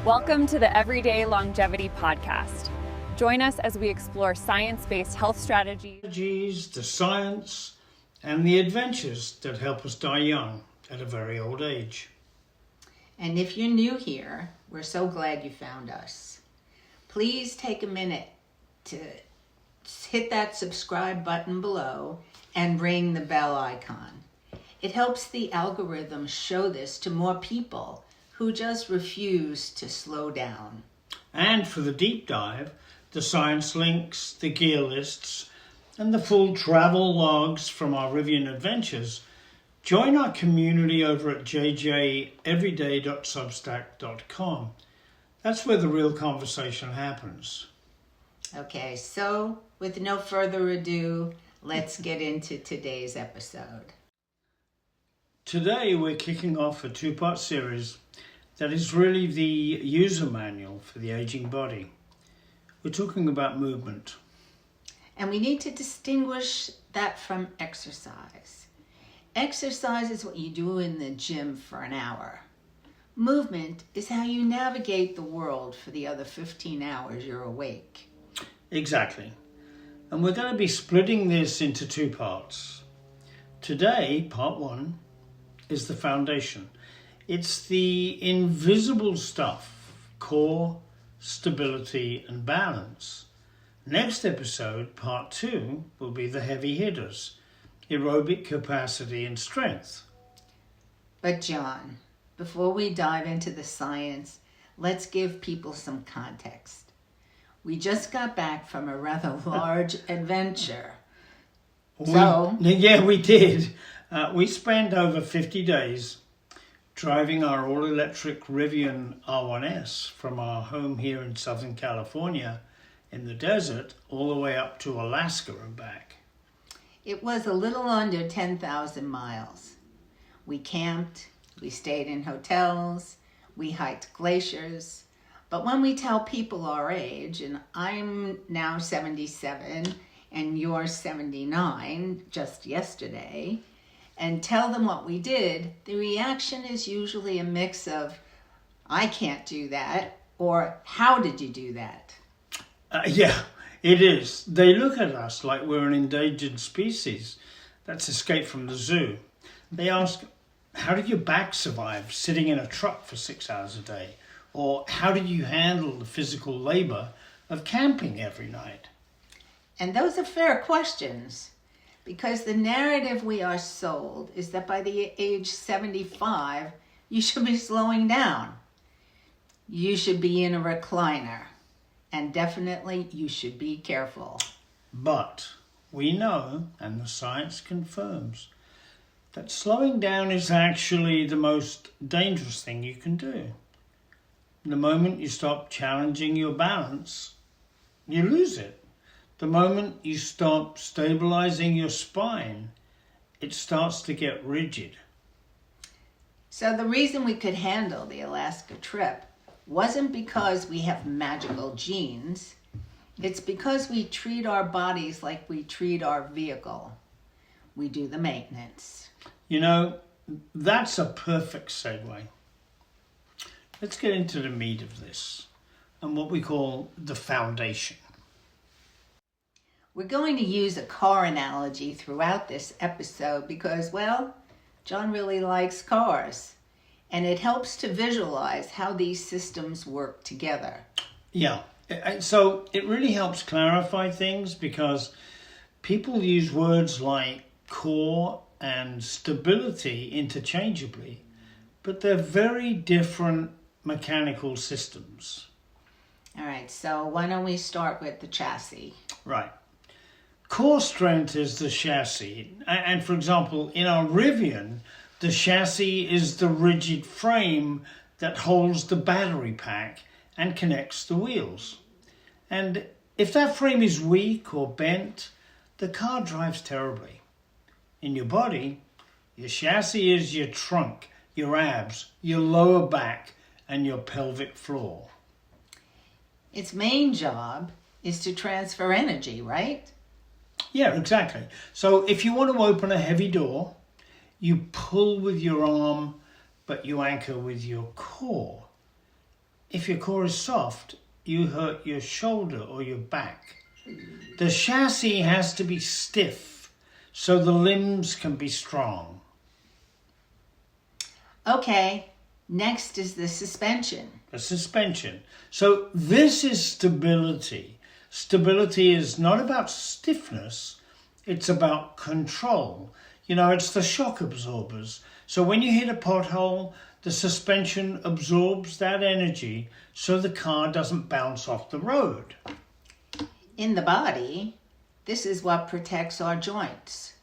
Welcome to the Everyday Longevity Podcast. Join us as we explore science-based health strategies, The science, and the adventures that help us die young at a very old age. And if you're new here, we're so glad you found us. Please take a minute to hit that subscribe button below and ring the bell icon. It helps the algorithm show this to more people who just refuse to slow down. And for the deep dive, the science links, the gear lists, and the full travel logs from our Rivian adventures, join our community over at jjeveryday.substack.com. That's where the real conversation happens. Okay, so with no further ado, let's get into today's episode. Today we're kicking off a two-part series that is really the user manual for the aging body. We're talking about movement. And we need to distinguish that from exercise. Exercise is what you do in the gym for an hour. Movement is how you navigate the world for the other 15 hours you're awake. Exactly. And we're going to be splitting this into two parts. Today, part one, is the foundation. It's the invisible stuff, core, stability, and balance. Next episode, part two, will be the heavy hitters, aerobic capacity and strength. But John, before we dive into the science, let's give people some context. We just got back from a rather large adventure. We did. We spent over 50 days driving our all-electric Rivian R1S from our home here in Southern California in the desert all the way up to Alaska and back. It was a little under 10,000 miles. We camped, we stayed in hotels, we hiked glaciers. But when we tell people our age, and I'm now 77 and you're 79 just yesterday, and tell them what we did, the reaction is usually a mix of, I can't do that, or how did you do that? Yeah, it is. They look at us like we're an endangered species that's escaped from the zoo. They ask, how did your back survive sitting in a truck for 6 hours a day? Or how did you handle the physical labor of camping every night? And those are fair questions, because the narrative we are sold is that by the age 75, you should be slowing down. You should be in a recliner. And definitely you should be careful. But we know, and the science confirms, that slowing down is actually the most dangerous thing you can do. The moment you stop challenging your balance, you lose it. The moment you stop stabilizing your spine, it starts to get rigid. So the reason we could handle the Alaska trip wasn't because we have magical genes. It's because we treat our bodies like we treat our vehicle. We do the maintenance. You know, that's a perfect segue. Let's get into the meat of this and what we call the foundation. We're going to use a car analogy throughout this episode because, well, John really likes cars. And it helps to visualize how these systems work together. Yeah, so it really helps clarify things because people use words like core and stability interchangeably, but they're very different mechanical systems. All right, so why don't we start with the chassis? Right. Core strength is the chassis. And for example, in our Rivian, the chassis is the rigid frame that holds the battery pack and connects the wheels. And if that frame is weak or bent, the car drives terribly. In your body, your chassis is your trunk, your abs, your lower back, and your pelvic floor. Its main job is to transfer energy, right? Yeah, exactly. So if you want to open a heavy door, you pull with your arm, but you anchor with your core. if your core is soft, you hurt your shoulder or your back. The chassis has to be stiff so the limbs can be strong. Okay, next is the suspension. The suspension. So this is stability. Stability is not about stiffness, it's about control. It's the shock absorbers. So when you hit a pothole, the suspension absorbs that energy so the car doesn't bounce off the road. In the body, this is what protects our joints.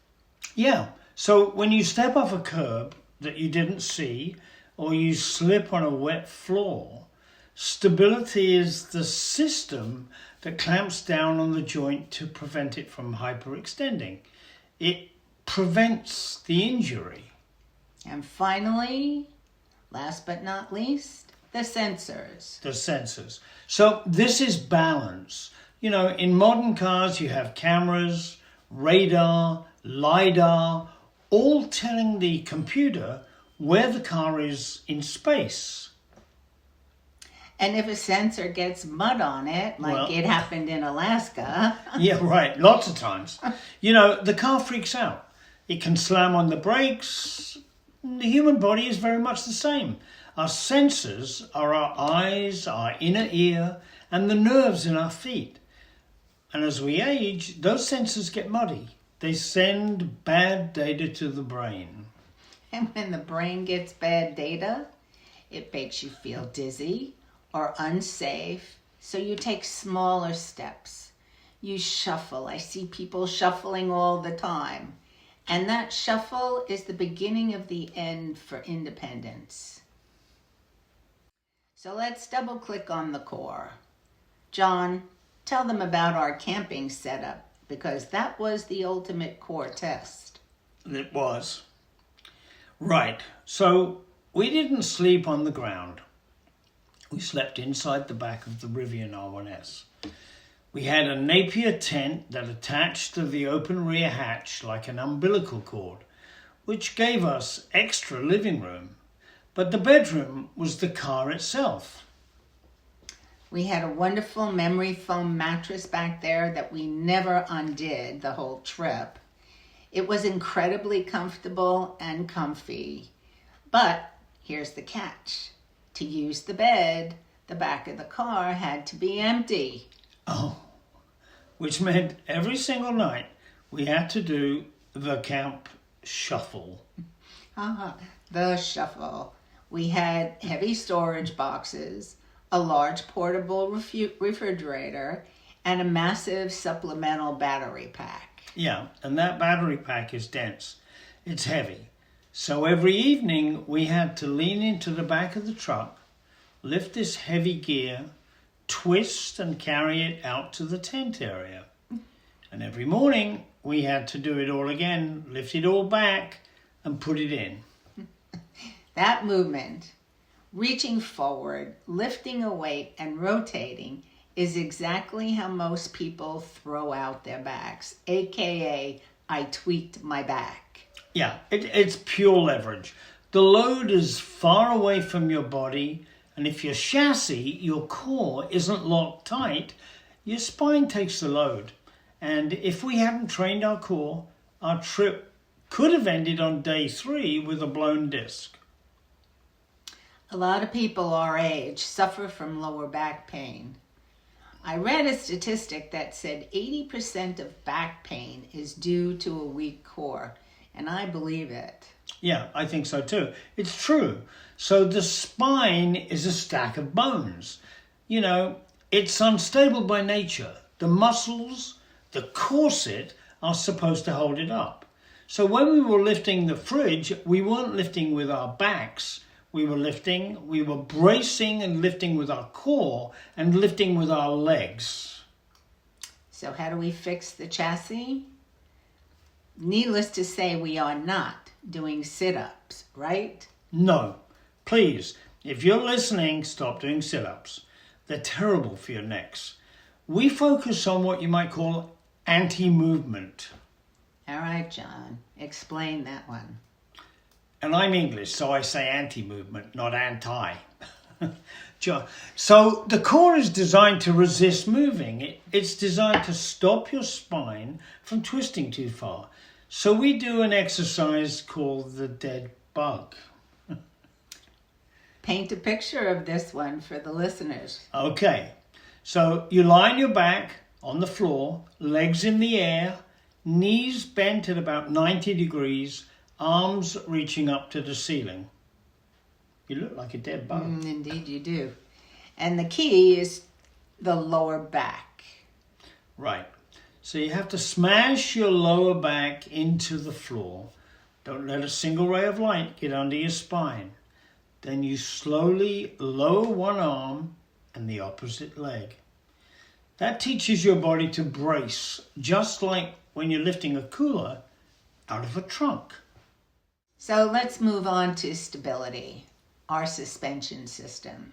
Yeah, so when you step off a curb that you didn't see, or you slip on a wet floor, stability is the system that clamps down on the joint to prevent it from hyperextending. It prevents the injury. And finally, last but not least, the sensors. The sensors. So this is balance. In modern cars, you have cameras, radar, LiDAR, all telling the computer where the car is in space. And if a sensor gets mud on it, like it happened in Alaska. Yeah, right. Lots of times. The car freaks out. It can slam on the brakes. The human body is very much the same. Our sensors are our eyes, our inner ear, and the nerves in our feet. And as we age, those sensors get muddy. They send bad data to the brain. And when the brain gets bad data, it makes you feel dizzy or unsafe, so you take smaller steps. You shuffle. I see people shuffling all the time. And that shuffle is the beginning of the end for independence. So let's double click on the core. John, tell them about our camping setup, because that was the ultimate core test. It was. Right. So we didn't sleep on the ground. We slept inside the back of the Rivian R1S. We had a Napier tent that attached to the open rear hatch like an umbilical cord, which gave us extra living room. But the bedroom was the car itself. We had a wonderful memory foam mattress back there that we never undid the whole trip. It was incredibly comfortable and comfy. But here's the catch. To use the bed, the back of the car had to be empty. Oh, which meant every single night we had to do the camp shuffle. The shuffle. We had heavy storage boxes, a large portable refrigerator, and a massive supplemental battery pack. Yeah, and that battery pack is dense. It's heavy. So every evening we had to lean into the back of the truck, lift this heavy gear, twist and carry it out to the tent area. And every morning we had to do it all again, lift it all back and put it in. That movement, reaching forward, lifting a weight and rotating, is exactly how most people throw out their backs, aka I tweaked my back. Yeah, it's pure leverage. The load is far away from your body, and if your chassis, your core, isn't locked tight, your spine takes the load. And if we hadn't trained our core, our trip could have ended on day 3 with a blown disc. A lot of people our age suffer from lower back pain. I read a statistic that said 80% of back pain is due to a weak core, and I believe it. Yeah, I think so too. It's true. So the spine is a stack of bones. It's unstable by nature. The muscles, the corset, are supposed to hold it up. So when we were lifting the fridge, we weren't lifting with our backs. We were bracing and lifting with our core and lifting with our legs. So how do we fix the chassis? Needless to say, we are not doing sit-ups, right? No. Please, if you're listening, stop doing sit-ups. They're terrible for your necks. We focus on what you might call anti-movement. All right, John, explain that one. And I'm English, so I say anti-movement, not anti. So the core is designed to resist moving. It's designed to stop your spine from twisting too far. So we do an exercise called the dead bug. Paint a picture of this one for the listeners. Okay, so you lie on your back on the floor, legs in the air, knees bent at about 90 degrees, arms reaching up to the ceiling. You look like a dead bug. Indeed you do. And the key is the lower back. Right. So you have to smash your lower back into the floor. Don't let a single ray of light get under your spine. Then you slowly lower one arm and the opposite leg. That teaches your body to brace, just like when you're lifting a cooler out of a trunk. So let's move on to stability, our suspension system.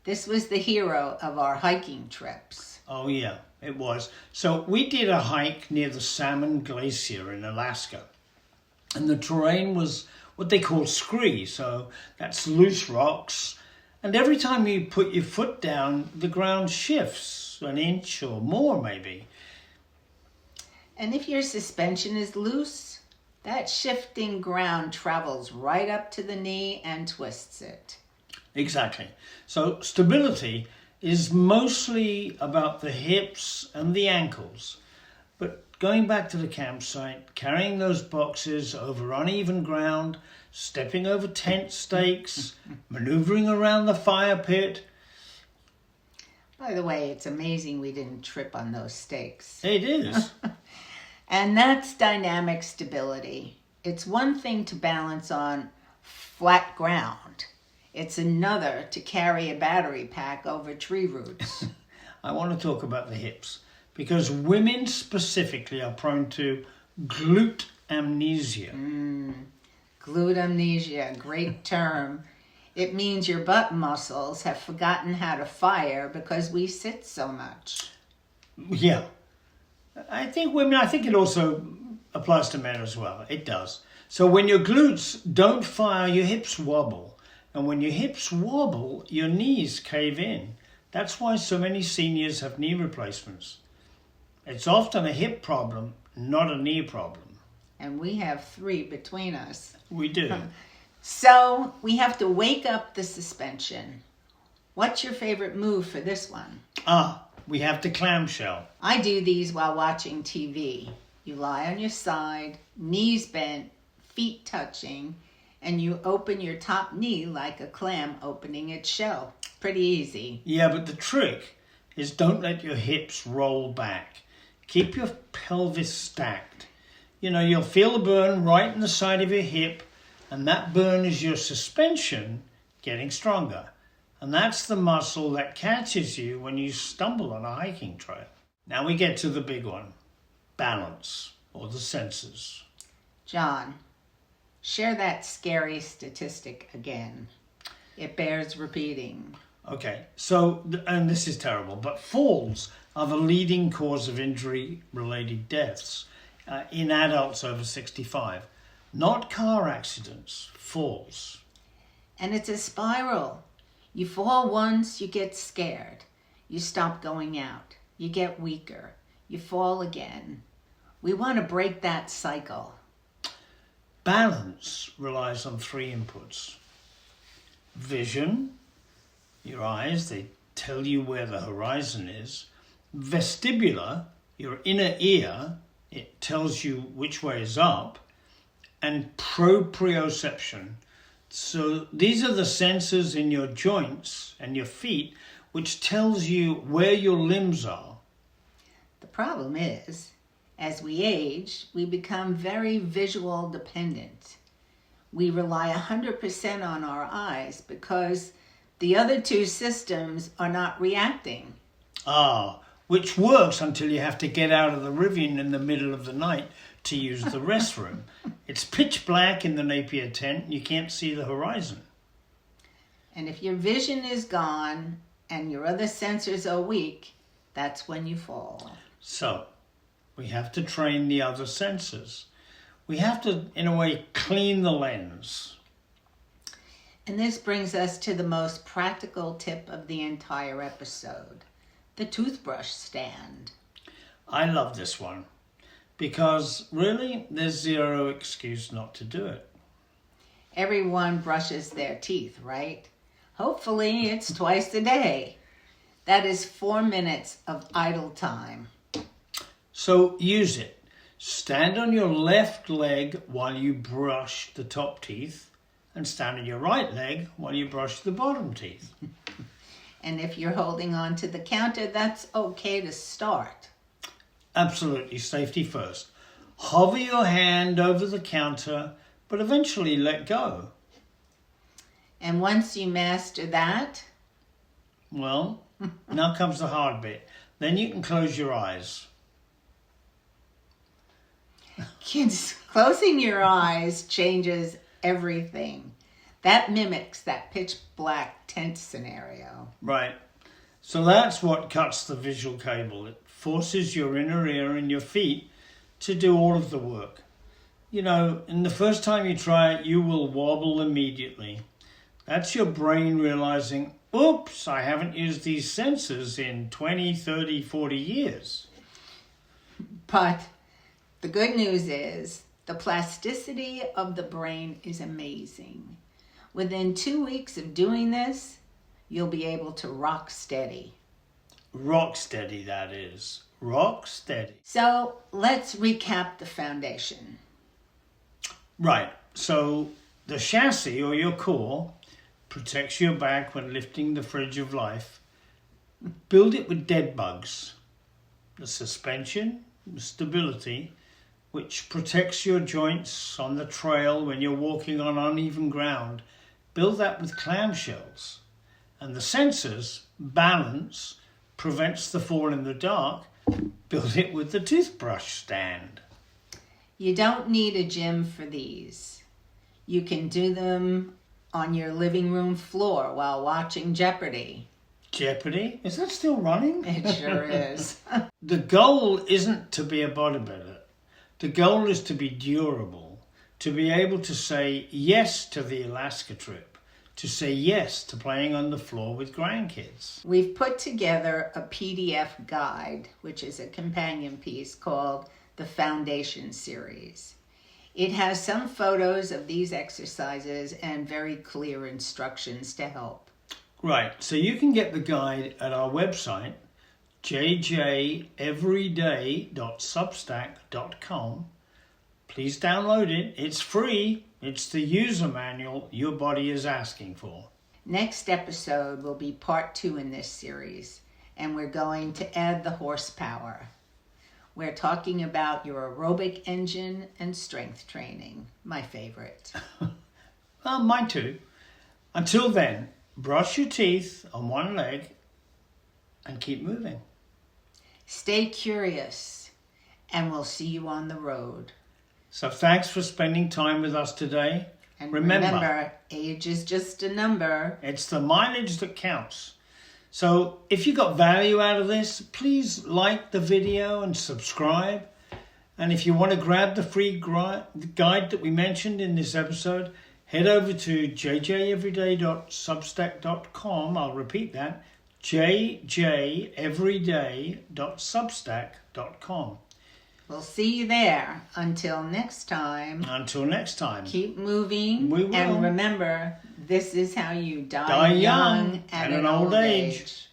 This was the hero of our hiking trips. Oh yeah, it was. So we did a hike near the Salmon Glacier in Alaska. And the terrain was what they call scree, so that's loose rocks. And every time you put your foot down, the ground shifts an inch or more maybe. And if your suspension is loose, that shifting ground travels right up to the knee and twists it. Exactly. So stability is mostly about the hips and the ankles. But going back to the campsite, carrying those boxes over uneven ground, stepping over tent stakes, maneuvering around the fire pit. By the way, it's amazing we didn't trip on those stakes. It is. And that's dynamic stability. It's one thing to balance on flat ground. It's another to carry a battery pack over tree roots. I want to talk about the hips because women specifically are prone to glute amnesia. Glute amnesia, great term. It means your butt muscles have forgotten how to fire because we sit so much. Yeah. I think it also applies to men as well. It does. So when your glutes don't fire, your hips wobble. And when your hips wobble, your knees cave in. That's why so many seniors have knee replacements. It's often a hip problem, not a knee problem. And we have 3 between us. We do. So we have to wake up the suspension. What's your favorite move for this one? We have to clamshell. I do these while watching TV. You lie on your side, knees bent, feet touching, and you open your top knee like a clam opening its shell. Pretty easy. Yeah, but the trick is don't let your hips roll back. Keep your pelvis stacked. You'll feel a burn right in the side of your hip, and that burn is your suspension getting stronger. And that's the muscle that catches you when you stumble on a hiking trail. Now we get to the big one, balance, or the senses. John, share that scary statistic again. It bears repeating. Okay, so, and this is terrible, but falls are the leading cause of injury-related deaths in adults over 65. Not car accidents, falls. And it's a spiral. You fall once, you get scared. You stop going out. You get weaker. You fall again. We want to break that cycle. Balance relies on 3 inputs. Vision, your eyes, they tell you where the horizon is. Vestibular, your inner ear, it tells you which way is up. And proprioception. So these are the sensors in your joints and your feet which tells you where your limbs are. The problem is, as we age, we become very visual dependent. We rely 100% on our eyes because the other 2 systems are not reacting. Which works until you have to get out of the Rivian in the middle of the night to use the restroom. It's pitch black in the Napier tent. You can't see the horizon. And if your vision is gone and your other sensors are weak, that's when you fall. So we have to train the other sensors. We have to, in a way, clean the lens. And this brings us to the most practical tip of the entire episode, the toothbrush stand. I love this one because really there's zero excuse not to do it. Everyone brushes their teeth, right? Hopefully it's twice a day. That is 4 minutes of idle time. So use it. Stand on your left leg while you brush the top teeth and stand on your right leg while you brush the bottom teeth. And if you're holding on to the counter, that's okay to start. Absolutely, safety first. Hover your hand over the counter, but eventually let go. And once you master that, Well, now comes the hard bit. Then you can close your eyes. kids, closing your eyes changes everything. That mimics that pitch black tent scenario. Right. So that's what cuts the visual cable. It forces your inner ear and your feet to do all of the work. You know, and the first time you try it, you will wobble immediately. That's your brain realizing, oops, I haven't used these sensors in 20, 30, 40 years. But the good news is the plasticity of the brain is amazing. Within 2 weeks of doing this, you'll be able to rock steady. Rock steady, that is. Rock steady. So let's recap the foundation. Right. So the chassis or your core protects your back when lifting the fridge of life. Build it with dead bugs. The suspension, the stability, which protects your joints on the trail when you're walking on uneven ground. Build that with clamshells. And the sensors, balance, prevents the fall in the dark. Build it with the toothbrush stand. You don't need a gym for these. You can do them on your living room floor while watching Jeopardy! Jeopardy? Is that still running? It sure is. The goal isn't to be a bodybuilder. The goal is to be durable, to be able to say yes to the Alaska trip, to say yes to playing on the floor with grandkids. We've put together a PDF guide, which is a companion piece called the Foundation Series. It has some photos of these exercises and very clear instructions to help. Right, so you can get the guide at our website, jjeveryday.substack.com. Please download it. It's free. It's the user manual your body is asking for. Next episode will be part 2 in this series, and we're going to add the horsepower. We're talking about your aerobic engine and strength training, my favorite. Mine too. Until then, brush your teeth on one leg and keep moving. Stay curious, and we'll see you on the road. So thanks for spending time with us today. And remember, age is just a number. It's the mileage that counts. So if you got value out of this, please like the video and subscribe. And if you want to grab the free guide that we mentioned in this episode, head over to jjeveryday.substack.com. I'll repeat that, jjeveryday.substack.com. We'll see you there. Until next time. Until next time. Keep moving. We will. And remember, this is how you die Die young young at an old age.